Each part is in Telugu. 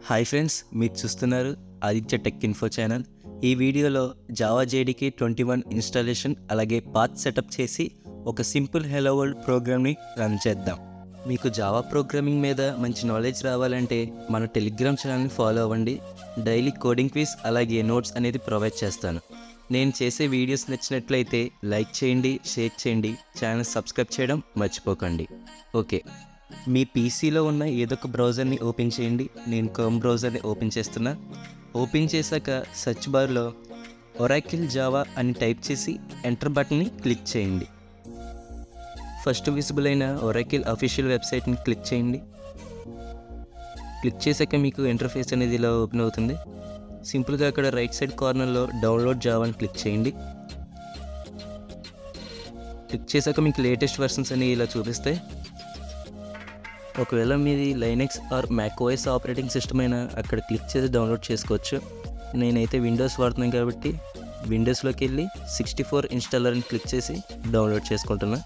హాయ్ ఫ్రెండ్స్, మీరు చూస్తున్నారు ఆదిత్య టెక్ ఇన్ఫో ఛానల్. ఈ వీడియోలో జావా జేడీకి 21 ఇన్స్టాలేషన్ అలాగే పాత్ సెటప్ చేసి ఒక సింపుల్ హెలో వరల్డ్ ప్రోగ్రామ్ని రన్ చేద్దాం. మీకు జావా ప్రోగ్రామింగ్ మీద మంచి నాలెడ్జ్ రావాలంటే మన టెలిగ్రామ్ ఛానల్ని ఫాలో అవ్వండి. డైలీ కోడింగ్ క్విజ్ అలాగే నోట్స్ అనేది ప్రొవైడ్ చేస్తాను. నేను చేసే వీడియోస్ నచ్చినట్లయితే లైక్ చేయండి, షేర్ చేయండి, ఛానల్ సబ్స్క్రైబ్ చేయడం మర్చిపోకండి. ఓకే, మీ పీసీలో ఉన్న ఏదో ఒక బ్రౌజర్ని ఓపెన్ చేయండి. నేను క్రోమ్ బ్రౌజర్ని ఓపెన్ చేస్తున్నా. ఓపెన్ చేశాక సెర్చ్ బార్లో ఒరాకిల్ జావా అని టైప్ చేసి ఎంటర్ బటన్ని క్లిక్ చేయండి. ఫస్ట్ విజిబుల్ అయిన ఒరాకిల్ అఫీషియల్ వెబ్సైట్ని క్లిక్ చేయండి. క్లిక్ చేశాక మీకు ఇంటర్ఫేస్ అనేది ఇలా ఓపెన్ అవుతుంది. సింపుల్గా అక్కడ రైట్ సైడ్ కార్నర్లో డౌన్లోడ్ జావా అని క్లిక్ చేయండి. క్లిక్ చేశాక మీకు లేటెస్ట్ వెర్షన్స్ అనేవి ఇలా చూపిస్తాయి. ఒకవేళ మీది లైనక్స్ ఆర్ మ్యాక్ఓఎస్ ఆపరేటింగ్ సిస్టమ్ అయినా అక్కడ క్లిక్ చేసి డౌన్లోడ్ చేసుకోవచ్చు. నేనైతే విండోస్ వాడుతున్నాను కాబట్టి విండోస్లోకి వెళ్ళి 64 ఇన్స్టాలర్ అని క్లిక్ చేసి డౌన్లోడ్ చేసుకుంటున్నా.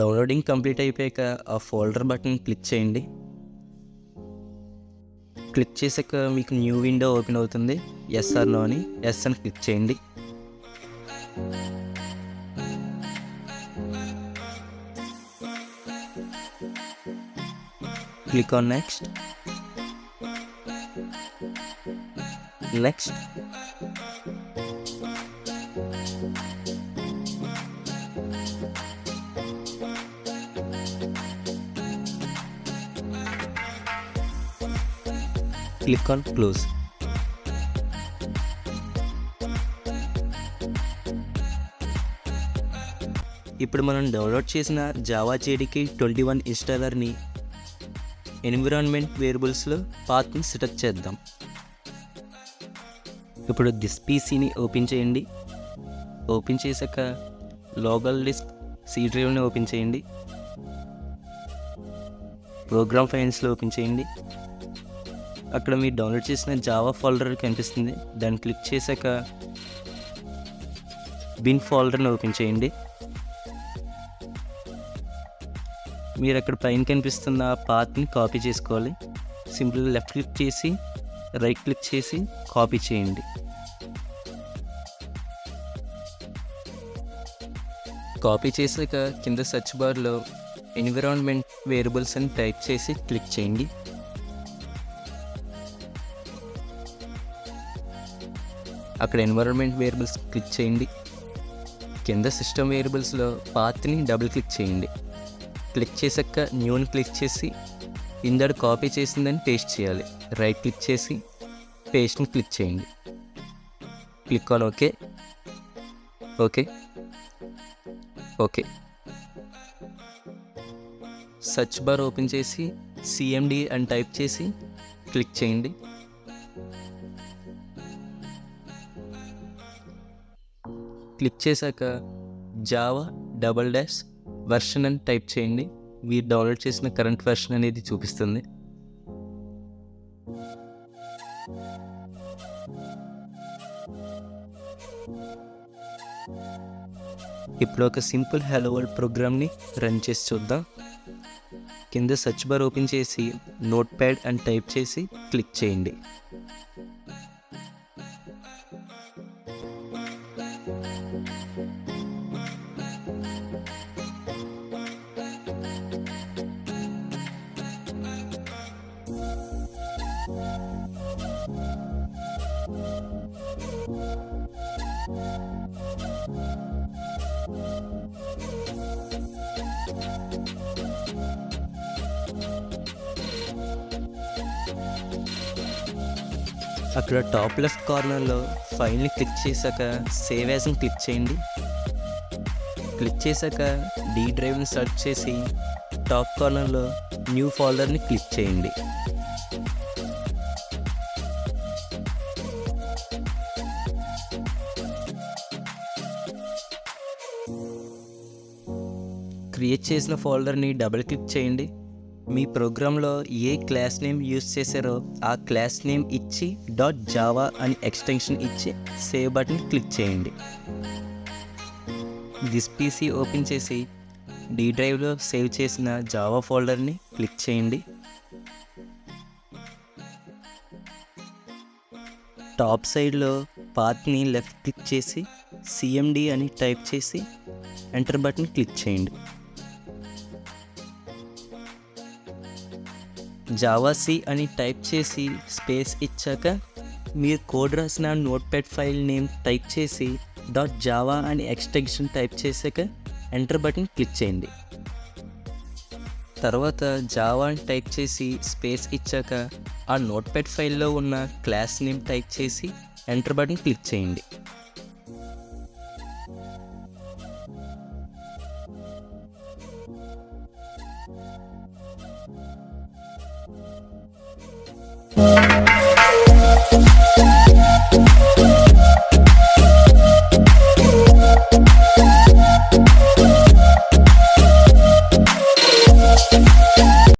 డౌన్లోడింగ్ కంప్లీట్ అయిపోయాక ఆ ఫోల్డర్ బటన్ క్లిక్ చేయండి. క్లిక్ చేసాక మీకు న్యూ విండో ఓపెన్ అవుతుంది. ఎస్ ఆర్ నో అని ఎస్ అని క్లిక్ చేయండి. Click on next. Next click on close. ఇప్పుడు మనం డౌన్లోడ్ చేసిన జావా జేడీకి 21 ఇన్స్టాలర్ని ఎన్విరాన్మెంట్ వేరియబుల్స్లో పాత్ని సెటప్ చేద్దాం. ఇప్పుడు దిస్ పీసీని ఓపెన్ చేయండి. ఓపెన్ చేశాక లోకల్ డిస్క్ సి డ్రైవ్ని ఓపెన్ చేయండి. ప్రోగ్రామ్ ఫైల్స్లో ఓపెన్ చేయండి. అక్కడ మీరు డౌన్లోడ్ చేసిన జావా ఫోల్డర్ కనిపిస్తుంది. దాన్ని క్లిక్ చేశాక బిన్ ఫోల్డర్ని ఓపెన్ చేయండి. మీరు అక్కడ పైన కనిపిస్తున్న ఆ పాత్ని కాపీ చేసుకోవాలి. సింపుల్గా లెఫ్ట్ క్లిక్ చేసి రైట్ క్లిక్ చేసి కాపీ చేయండి. కాపీ చేశాక కింద సెర్చ్ బార్లో ఎన్విరాన్మెంట్ వేరియబుల్స్ అని టైప్ చేసి క్లిక్ చేయండి. అక్కడ ఎన్విరాన్మెంట్ వేరియబుల్స్ క్లిక్ చేయండి. కింద సిస్టమ్ వేరియబుల్స్లో పాత్ని డబుల్ క్లిక్ చేయండి. క్లిక్ చేశాక న్యూని క్లిక్ చేసి ఇందడు కాపీ చేసిందని పేస్ట్ చేయాలి. రైట్ క్లిక్ చేసి పేస్ట్ని క్లిక్ చేయండి. Click on okay. Okay okay search bar open చేసి సిఎండి అని టైప్ చేసి క్లిక్ చేయండి. క్లిక్ చేశాక జావా _వెర్షన్ అని టైప్ చేయండి. మీరు డౌన్లోడ్ చేసిన కరెంట్ వెర్షన్ అనేది చూపిస్తుంది. ఇప్పుడు ఒక సింపుల్ హెలో వరల్డ్ ప్రోగ్రామ్ని రన్ చేసి చూద్దాం. కింద సెర్చ్ బార్ ఓపెన్ చేసి నోట్ ప్యాడ్ అని టైప్ చేసి క్లిక్ చేయండి. అక్కడ టాప్ లెఫ్ట్ కార్నర్లో ఫైల్ని క్లిక్ చేశాక సేవ్ యాజ్ని క్లిక్ చేయండి. క్లిక్ చేశాక డి డ్రైవ్ని సెర్చ్ చేసి టాప్ కార్నర్లో న్యూ ఫోల్డర్ని క్లిక్ చేయండి. క్రియేట్ చేసిన ఫోల్డర్ని డబుల్ క్లిక్ చేయండి. మీ ప్రోగ్రాంలో ఏ క్లాస్ నేమ్ యూస్ చేశారో ఆ క్లాస్ నేమ్ ఇచ్చి .java అని ఎక్స్టెన్షన్ ఇచ్చి సేవ్ బటన్ క్లిక్ చేయండి. దిస్ పీసీ ఓపెన్ చేసి డి డ్రైవ్లో సేవ్ చేసిన జావా ఫోల్డర్ని క్లిక్ చేయండి. టాప్ సైడ్లో పాత్ని లెఫ్ట్ క్లిక్ చేసి cmd అని టైప్ చేసి ఎంటర్ బటన్ క్లిక్ చేయండి. జావా సి అని టైప్ చేసి స్పేస్ ఇచ్చాక మీరు కోడ్ రాసిన నోట్ప్యాడ్ ఫైల్ నేమ్ టైప్ చేసి .java అని ఎక్స్టెన్షన్ టైప్ చేశాక ఎంటర్ బటన్ క్లిక్ చేయండి. తర్వాత జావా అని టైప్ చేసి స్పేస్ ఇచ్చాక ఆ నోట్ప్యాడ్ ఫైల్లో ఉన్న క్లాస్ నేమ్ టైప్ చేసి ఎంటర్ బటన్ క్లిక్ చేయండి.